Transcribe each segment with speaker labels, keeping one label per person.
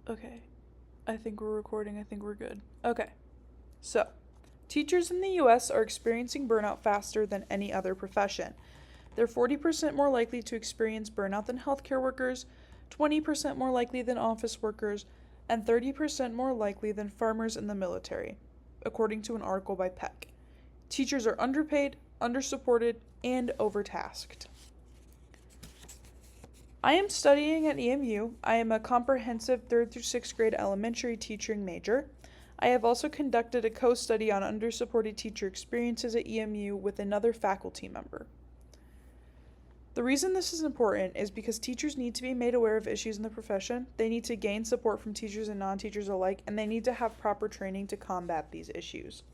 Speaker 1: Okay. I think we're recording. I think we're good. Okay. So, teachers in the US are experiencing burnout faster than any other profession. They're 40% more likely to experience burnout than healthcare workers, 20% more likely than office workers, and 30% more likely than farmers in the military, according to an article by Peck. Teachers are underpaid, undersupported, and overtasked. I am studying at EMU. I am a comprehensive 3rd through 6th grade elementary teaching major. I have also conducted a co-study on undersupported teacher experiences at EMU with another faculty member. The reason this is important is because teachers need to be made aware of issues in the profession, they need to gain support from teachers and non-teachers alike, and they need to have proper training to combat these issues.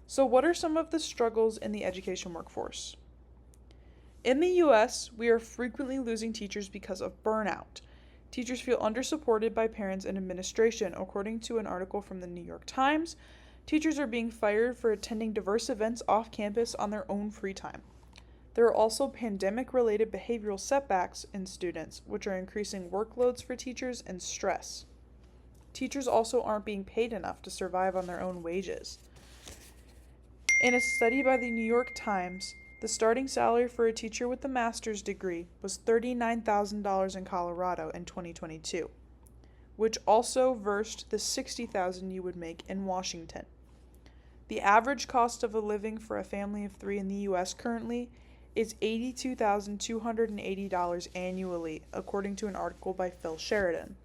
Speaker 1: So what are some of the struggles in the education workforce? In the US, we are frequently losing teachers because of burnout. Teachers feel undersupported by parents and administration. According to an article from the New York Times, teachers are being fired for attending diverse events off campus on their own free time. There are also pandemic-related behavioral setbacks in students, which are increasing workloads for teachers and stress. Teachers also aren't being paid enough to survive on their own wages. In a study by the New York Times, the starting salary for a teacher with a master's degree was $39,000 in Colorado in 2022, which also versed the $60,000 you would make in Washington. The average cost of a living for a family of 3 in the US currently is $82,280 annually, according to an article by Phil Sheridan.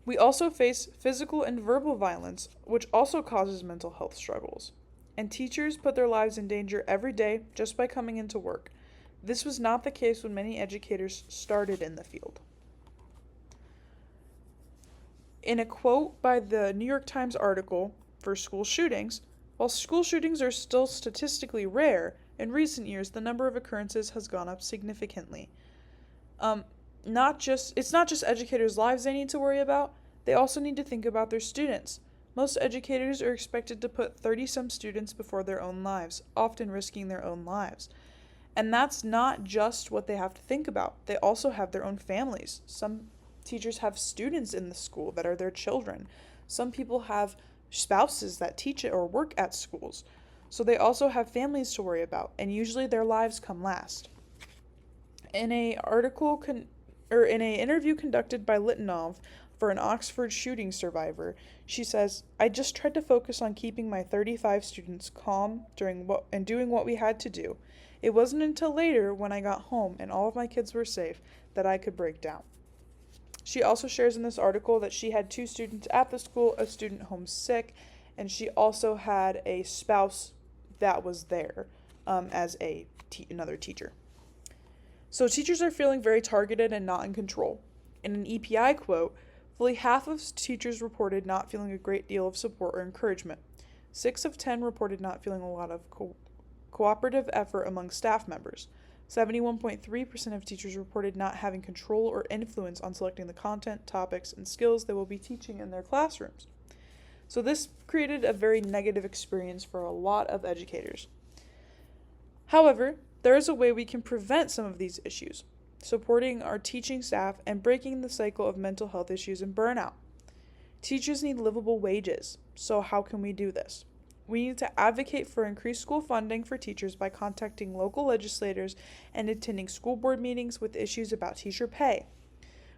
Speaker 1: We also face physical and verbal violence, which also causes mental health struggles. And teachers put their lives in danger every day just by coming into work. This was not the case when many educators started in the field. In a quote by the New York Times article for school shootings, while school shootings are still statistically rare, in recent years the number of occurrences has gone up significantly. It's not just educators' lives they need to worry about, they also need to think about their students. Most educators are expected to put 30-some students before their own lives, often risking their own lives. And that's not just what they have to think about. They also have their own families. Some teachers have students in the school that are their children. Some people have spouses that teach it or work at schools. So they also have families to worry about, and usually their lives come last. In an interview conducted by Litanov for an Oxford shooting survivor, she says, "I just tried to focus on keeping my 35 students calm doing what we had to do. It wasn't until later, when I got home and all of my kids were safe, that I could break down." She also shares in this article that she had 2 students at the school, a student home sick, and she also had a spouse that was there as another teacher. So teachers are feeling very targeted and not in control. In an EPI quote, fully half of teachers reported not feeling a great deal of support or encouragement. 6 of 10 reported not feeling a lot of cooperative effort among staff members. 71.3% of teachers reported not having control or influence on selecting the content, topics, and skills they will be teaching in their classrooms. So this created a very negative experience for a lot of educators. However, there is a way we can prevent some of these issues, supporting our teaching staff and breaking the cycle of mental health issues and burnout. Teachers need livable wages, so how can we do this? We need to advocate for increased school funding for teachers by contacting local legislators and attending school board meetings with issues about teacher pay.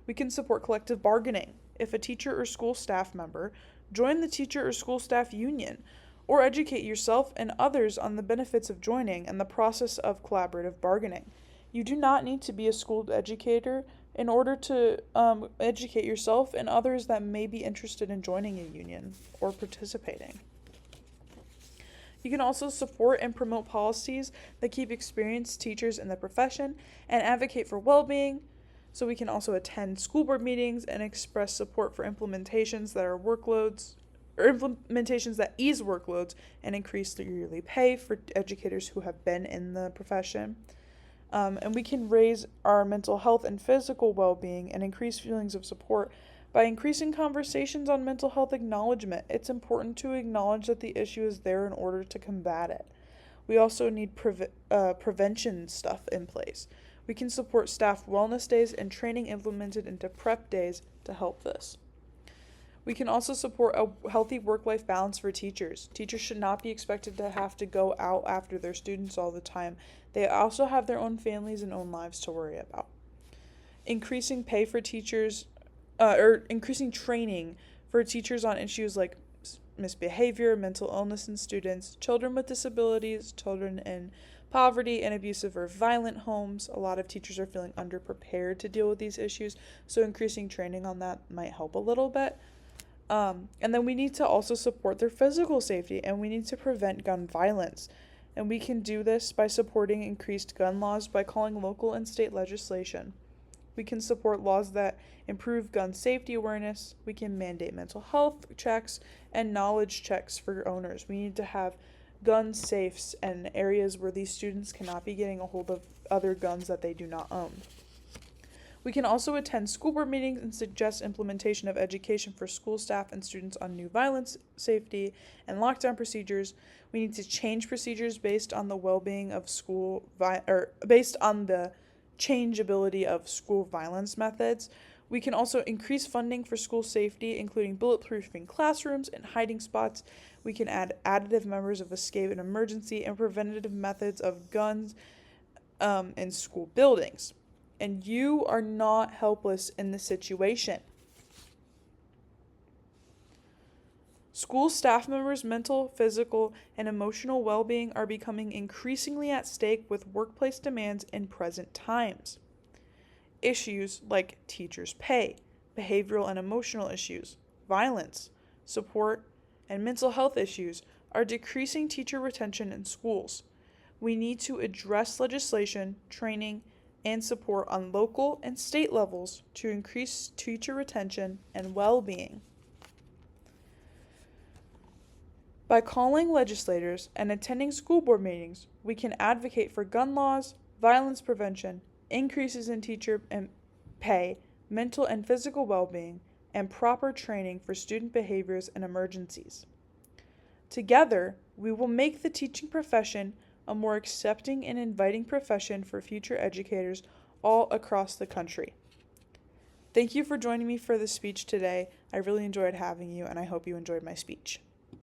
Speaker 1: We can support collective bargaining. If a teacher or school staff member, join the teacher or school staff union, or educate yourself and others on the benefits of joining and the process of collaborative bargaining. You do not need to be a school educator in order to educate yourself and others that may be interested in joining a union or participating. You can also support and promote policies that keep experienced teachers in the profession and advocate for well-being. So we can also attend school board meetings and express support for implementations that ease workloads and increase the yearly pay for educators who have been in the profession. And we can raise our mental health and physical well-being and increase feelings of support by increasing conversations on mental health acknowledgement. It's important to acknowledge that the issue is there in order to combat it. We also need prevention stuff in place. We can support staff wellness days and training implemented into prep days to help this. We can also support a healthy work-life balance for teachers. Teachers should not be expected to have to go out after their students all the time. They also have their own families and own lives to worry about. Increasing pay for teachers, or increasing training for teachers on issues like misbehavior, mental illness in students, children with disabilities, children in poverty and abusive or violent homes. A lot of teachers are feeling underprepared to deal with these issues, so increasing training on that might help a little bit. And then we need to also support their physical safety, and we need to prevent gun violence. And we can do this by supporting increased gun laws by calling local and state legislation. We can support laws that improve gun safety awareness. We can mandate mental health checks and knowledge checks for owners. We need to have gun safes and areas where these students cannot be getting a hold of other guns that they do not own. We can also attend school board meetings and suggest implementation of education for school staff and students on new violence, safety, and lockdown procedures. We need to change procedures based on the well-being of based on the changeability of school violence methods. We can also increase funding for school safety, including bulletproofing classrooms and hiding spots. We can add additive members of escape and emergency and preventative methods of guns in school buildings. And you are not helpless in this situation. School staff members' mental, physical, and emotional well-being are becoming increasingly at stake with workplace demands in present times. Issues like teachers' pay, behavioral and emotional issues, violence, support, and mental health issues are decreasing teacher retention in schools. We need to address legislation, training, and support on local and state levels to increase teacher retention and well-being. By calling legislators and attending school board meetings, we can advocate for gun laws, violence prevention, increases in teacher pay, mental and physical well-being, and proper training for student behaviors and emergencies. Together, we will make the teaching profession a more accepting and inviting profession for future educators all across the country. Thank you for joining me for this speech today. I really enjoyed having you, and I hope you enjoyed my speech.